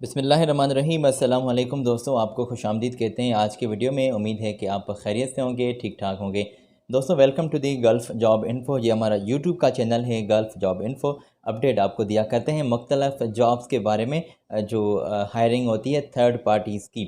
बिस्मिल्लाहिर्रहमानिर्रहीम। अस्सलाम वालेकुम दोस्तों, आपको खुशामदीद कहते हैं आज के वीडियो में। उम्मीद है कि आप खैरियत से होंगे, ठीक ठाक होंगे। दोस्तों welcome to the Gulf job info. ये हमारा यूट्यूब का चैनल है गल्फ़ जॉब इन्फ़ो। अपडेट आपको दिया करते हैं मुख्तलिफ़ जॉब्स के बारे में जो हायरिंग होती है थर्ड पार्टीज़ की।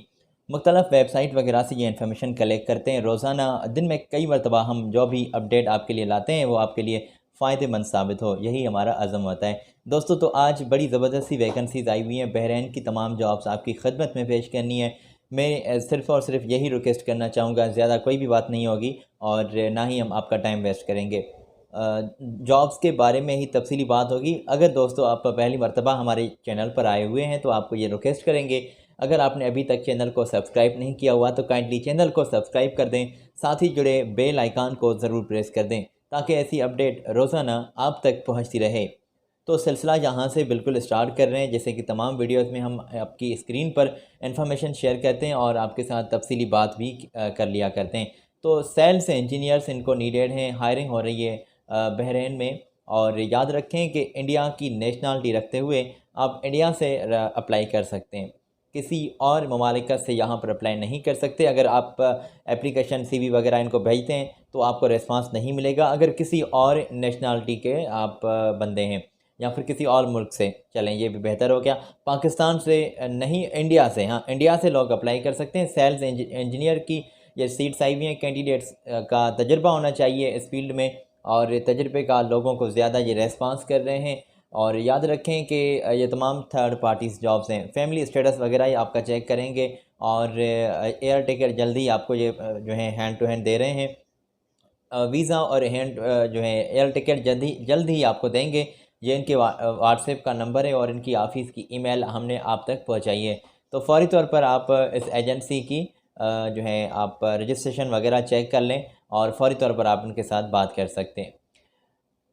मुख्तलिफ़ वेबसाइट वगैरह से ये इन्फॉर्मेशन कलेक्ट करते हैं। रोज़ाना दिन में कई मरतबा हम जो भी अपडेट आपके लिए लाते हैं वो आपके लिए फ़ायदेमंद साबित हो, यही हमारा अज़म होता है। दोस्तों तो आज बड़ी ज़बरदस्त सी वैकेंसीज़ आई हुई हैं। बहरीन की तमाम जॉब्स आपकी खिदमत में पेश करनी है। मैं सिर्फ़ और सिर्फ यही रिक्वेस्ट करना चाहूँगा, ज़्यादा कोई भी बात नहीं होगी और ना ही हम आपका टाइम वेस्ट करेंगे। जॉब्स के बारे में ही तफसीली बात होगी। अगर दोस्तों आप पहली मरतबा हमारे चैनल पर आए हुए हैं तो आपको ये रिक्वेस्ट करेंगे, अगर आपने अभी तक चैनल को सब्सक्राइब नहीं किया हुआ तो काइंडली चैनल को सब्सक्राइब कर दें, साथ ही जुड़े बेल आइकन को ज़रूर प्रेस कर दें ताकि ऐसी अपडेट रोज़ाना आप तक पहुंचती रहे। तो सिलसिला यहाँ से बिल्कुल स्टार्ट कर रहे हैं। जैसे कि तमाम वीडियोस में हम आपकी स्क्रीन पर इंफॉर्मेशन शेयर करते हैं और आपके साथ तफसीली बात भी कर लिया करते हैं। तो सेल्स इंजीनियर्स इनको नीडेड हैं, हायरिंग हो रही है बहरीन में। और याद रखें कि इंडिया की नेशनलिटी रखते हुए आप इंडिया से अप्लाई कर सकते हैं, किसी और ममालिकत से यहाँ पर अप्लाई नहीं कर सकते। अगर आप एप्लीकेशन CV वगैरह इनको भेजते हैं तो आपको रिस्पांस नहीं मिलेगा। अगर किसी और नेशनलिटी के आप बंदे हैं या फिर किसी और मुल्क से, चलें ये भी बेहतर हो गया, पाकिस्तान से नहीं इंडिया से, हाँ इंडिया से लोग अप्लाई कर सकते हैं। सेल्स इंजीनियर की ये सीट्स आई हुई हैं। कैंडिडेट्स का तजर्बा होना चाहिए इस फील्ड में और तजर्बे का लोगों को ज़्यादा ये रेस्पॉन्स कर रहे हैं। और याद रखें कि ये तमाम थर्ड पार्टीज़ जॉब्स हैं। फैमिली स्टेटस वगैरह ये आपका चेक करेंगे और एयर टिकट जल्दी आपको ये जो है हैंड टू हैंड दे रहे हैं। वीज़ा और हैंड जो है एयर टिकट जल्द ही आपको देंगे। ये इनके व्हाट्सएप का नंबर है और इनकी ऑफ़िस की ईमेल हमने आप तक पहुंचाई है। तो फ़ौरी तौर पर आप इस एजेंसी की जो है आप रजिस्ट्रेशन वगैरह चेक कर लें और फ़ौरी तौर पर आप उनके साथ बात कर सकते हैं।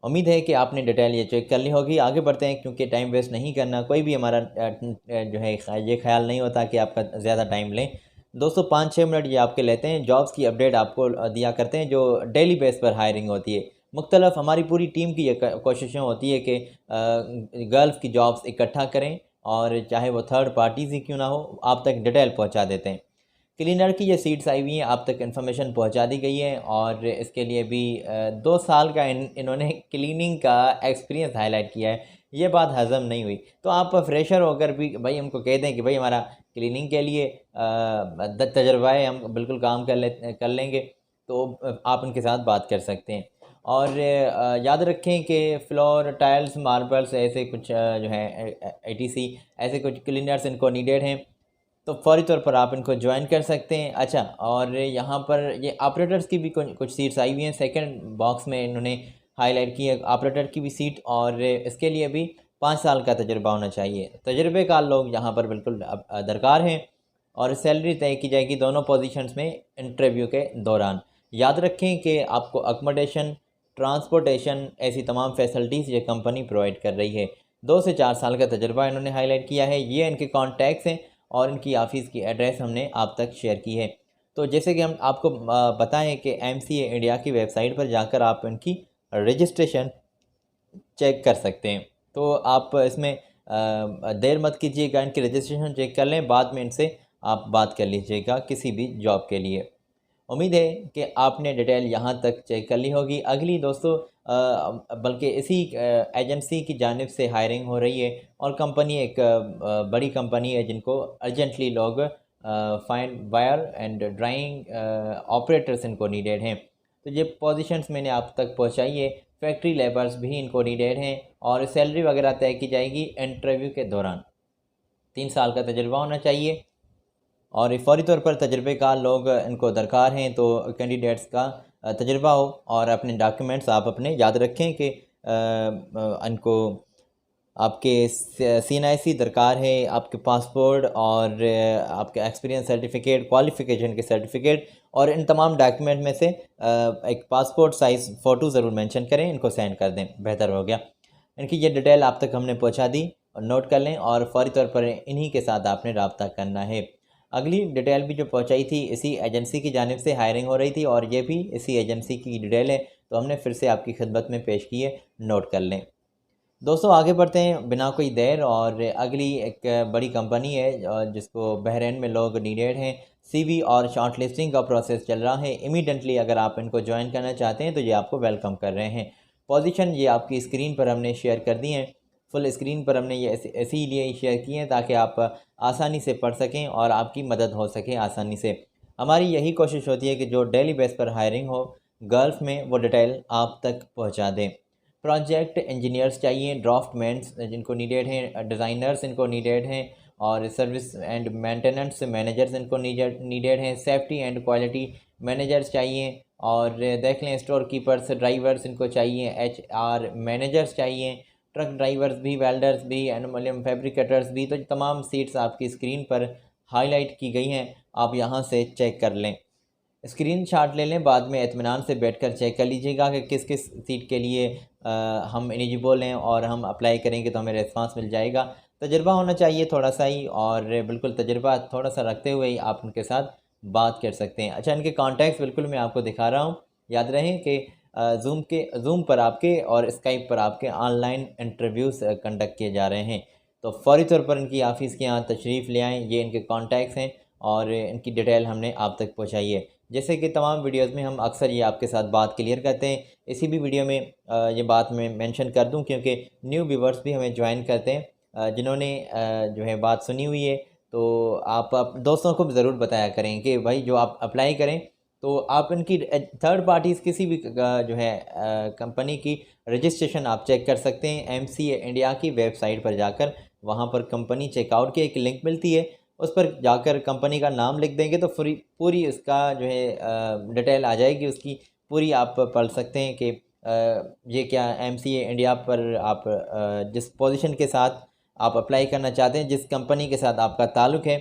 उम्मीद है कि आपने डिटेल ये चेक कर ली होगी। आगे बढ़ते हैं क्योंकि टाइम वेस्ट नहीं करना। कोई भी हमारा जो है ये ख्याल नहीं होता कि आपका ज़्यादा टाइम लें। दोस्तों 5-6 मिनट ये आपके लेते हैं। जॉब्स की अपडेट आपको दिया करते हैं जो डेली बेस पर हायरिंग होती है। मुख्तलफ हमारी पूरी टीम की ये कोशिशें होती है कि गल्फ़ की जॉब्स इकट्ठा करें और चाहे वो थर्ड पार्टीज़ ही क्यों ना हो, आप तक डिटेल पहुँचा देते हैं। क्लीनर की ये सीट्स आई हुई हैं, आप तक इन्फॉर्मेशन पहुंचा दी गई है और इसके लिए भी 2 साल का इन्होंने क्लीनिंग का एक्सपीरियंस हाईलाइट किया है। ये बात हज़म नहीं हुई। तो आप फ्रेशर होकर भी भाई हमको कह दें कि भाई हमारा क्लीनिंग के लिए तजर्बा है, हम बिल्कुल काम कर लेंगे, तो आप उनके साथ बात कर सकते हैं। और याद रखें कि फ्लोर, टाइल्स, मार्बल्स ऐसे कुछ जो है ATC ऐसे कुछ क्लीनर्स इनको नीडेड हैं। तो फ़ौरी तौर पर आप इनको ज्वाइन कर सकते हैं। अच्छा, और यहाँ पर ये ऑपरेटर्स की भी कुछ सीट्स आई हुई हैं। सेकंड बॉक्स में इन्होंने हाईलाइट की है ऑपरेटर की भी सीट और इसके लिए भी 5 साल का तजुर्बा होना चाहिए। तजुर्बे का लोग यहाँ पर बिल्कुल दरकार हैं और सैलरी तय की जाएगी दोनों पोजीशंस में इंटरव्यू के दौरान। याद रखें कि आपको अकोमोडेशन, ट्रांसपोर्टेशन ऐसी तमाम फैसिलिटीज़ ये कंपनी प्रोवाइड कर रही है। 2 से 4 साल का तजुर्बा इन्होंने हाईलाइट किया है। ये इनके कॉन्टैक्ट्स हैं और इनकी ऑफ़िस की एड्रेस हमने आप तक शेयर की है। तो जैसे कि हम आपको बताएं कि MCA इंडिया की वेबसाइट पर जाकर आप इनकी रजिस्ट्रेशन चेक कर सकते हैं। तो आप इसमें देर मत कीजिएगा, इनकी रजिस्ट्रेशन चेक कर लें, बाद में इनसे आप बात कर लीजिएगा किसी भी जॉब के लिए। उम्मीद है कि आपने डिटेल यहाँ तक चेक कर ली होगी। अगली दोस्तों बल्कि इसी एजेंसी की जानिब से हायरिंग हो रही है और कंपनी एक बड़ी कंपनी है जिनको अर्जेंटली लोग fine wire and drawing operators इनको नीडेड हैं। तो ये पोजीशंस मैंने आप तक पहुँचाई है। फैक्ट्री लेबर्स भी इनको नीडेड हैं और सैलरी वगैरह तय की जाएगी इंटरव्यू के दौरान। 3 साल का तजुर्बा होना चाहिए और फ़ौरी तौर पर तजर्बेकार लोग इनको दरकार हैं। तो कैंडिडेट्स का तजर्बा हो और अपने डॉक्यूमेंट्स आप अपने याद रखें कि इनको आपके CNIC दरकार है, आपके पासपोर्ट और आपके एक्सपीरियंस सर्टिफिकेट, क्वालिफ़िकेशन के सर्टिफिकेट और इन तमाम डॉक्यूमेंट में से एक पासपोर्ट साइज़ फ़ोटो ज़रूर मेंशन करें, इनको सेंड कर दें, बेहतर हो गया। इनकी ये डिटेल आप तक हमने पहुंचा दी और नोट कर लें और फ़ौरी तौर पर इन्हीं के साथ आपने रब्ता करना है। अगली डिटेल भी जो पहुंचाई थी इसी एजेंसी की जानिब से हायरिंग हो रही थी और ये भी इसी एजेंसी की डिटेल है, तो हमने फिर से आपकी खिदमत में पेश की है, नोट कर लें। दोस्तों आगे बढ़ते हैं बिना कोई देर, और अगली एक बड़ी कंपनी है जिसको बहरीन में लोग नीडेड हैं। सीवी और शॉर्ट लिस्टिंग का प्रोसेस चल रहा है। इमीडिएटली अगर आप इनको ज्वाइन करना चाहते हैं तो ये आपको वेलकम कर रहे हैं। पोजीशन ये आपकी स्क्रीन पर हमने शेयर कर दी हैं। फुल स्क्रीन पर हमने ये इसीलिए शेयर किए हैं ताकि आप आसानी से पढ़ सकें और आपकी मदद हो सके आसानी से। हमारी यही कोशिश होती है कि जो डेली बेस पर हायरिंग हो गल्फ़ में, वो डिटेल आप तक पहुँचा दें। प्रोजेक्ट इंजीनियर्स चाहिए, ड्राफ्टमैन्स जिनको नीडेड हैं, डिज़ाइनर्स इनको नीडेड हैं, और सर्विस एंड मेंटेनेंस मैनेजर्स इनको नीडेड हैं। सेफ्टी एंड क्वालिटी मैनेजर्स चाहिए, और देख लें स्टोर कीपर्स, ड्राइवर्स इनको चाहिए, HR मैनेजर्स चाहिए, ट्रक ड्राइवर्स भी, वेल्डर्स भी, एल्युमिनियम फैब्रिकेटर्स भी। तो तमाम सीट्स आपकी स्क्रीन पर हाईलाइट की गई हैं, आप यहाँ से चेक कर लें। स्क्रीनशॉट ले लें, बाद में इत्मीनान से बैठकर चेक कर लीजिएगा कि किस किस सीट के लिए हम एलिजिबल हैं, और हम अप्लाई करेंगे तो हमें रिस्पांस मिल जाएगा। तजुर्बा होना चाहिए थोड़ा सा ही, और बिल्कुल तजुर्बा थोड़ा सा रखते हुए ही आप उनके साथ बात कर सकते हैं। अच्छा, इनके कॉन्टैक्ट्स बिल्कुल मैं आपको दिखा रहा हूँ। याद रहें कि जूम पर आपके और स्काइप पर आपके ऑनलाइन इंटरव्यूज़ कंडक्ट किए जा रहे हैं। तो फ़ौरी तौर पर इनकी ऑफ़िस के यहाँ तशरीफ़ ले आएँ। ये इनके कॉन्टैक्ट्स हैं और इनकी डिटेल हमने आप तक पहुँचाई है। जैसे कि तमाम वीडियोस में हम अक्सर ये आपके साथ बात क्लियर करते हैं, इसी भी वीडियो में ये बात मैं मेंशन कर दूं, क्योंकि न्यू व्यूवर्स भी हमें ज्वाइन करते हैं जिन्होंने जो है बात सुनी हुई है। तो आप दोस्तों को भी ज़रूर बताया करें कि भाई जो आप अप्लाई करें तो आप इनकी थर्ड पार्टीज़ किसी भी जो है कंपनी की रजिस्ट्रेशन आप चेक कर सकते हैं। MCA इंडिया की वेबसाइट पर जाकर, वहाँ पर कंपनी चेकआउट की एक लिंक मिलती है, उस पर जाकर कंपनी का नाम लिख देंगे तो पूरी उसका जो है डिटेल आ जाएगी उसकी पूरी। आप पढ़ सकते हैं कि ये क्या MCA इंडिया पर आप जिस पोजीशन के साथ आप अप्लाई करना चाहते हैं, जिस कंपनी के साथ आपका ताल्लुक़ है,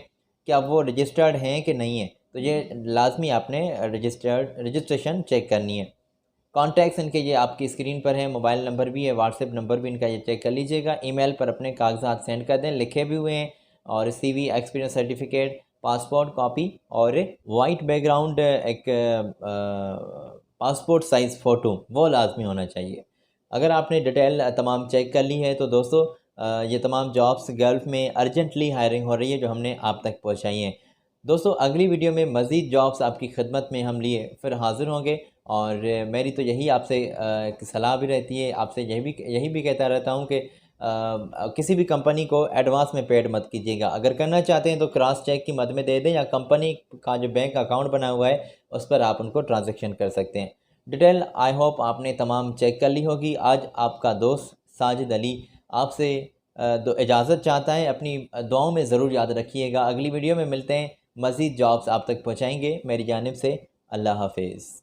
क्या वो रजिस्टर्ड हैं कि नहीं है। तो ये लाजमी आपने रजिस्ट्रेशन चेक करनी है। कॉन्टैक्ट्स इनके ये आपकी स्क्रीन पर है, मोबाइल नंबर भी है, व्हाट्सएप नंबर भी इनका, ये चेक कर लीजिएगा। ईमेल पर अपने कागजात सेंड कर दें, लिखे भी हुए हैं, और CV, experience certificate, passport copy, और वाइट बैकग्राउंड एक पासपोर्ट साइज़ फ़ोटो वो लाजमी होना चाहिए। अगर आपने डिटेल तमाम चेक कर ली है तो दोस्तों ये तमाम जॉब्स गल्फ़ में अर्जेंटली हायरिंग हो रही है जो हमने आप तक पहुँचाई हैं। दोस्तों अगली वीडियो में मज़ीद जॉब्स आपकी खिदमत में हम लिए फिर हाज़िर होंगे, और मेरी तो यही आपसे सलाह भी रहती है, आपसे यही भी कहता रहता हूँ कि किसी भी कंपनी को एडवांस में पेड मत कीजिएगा। अगर करना चाहते हैं तो क्रॉस चेक की मद में दे दें, या कंपनी का जो बैंक अकाउंट बना हुआ है उस पर आप उनको ट्रांजैक्शन कर सकते हैं। डिटेल आई होप आपने तमाम चेक कर ली होगी। आज आपका दोस्त साजिद अली आपसे इजाज़त चाहता है। अपनी दुआओं में ज़रूर याद रखिएगा। अगली वीडियो में मिलते हैं, मज़ीद जॉब्स आप तक पहुँचाएँगे। मेरी जानिब से अल्लाह हाफिज़।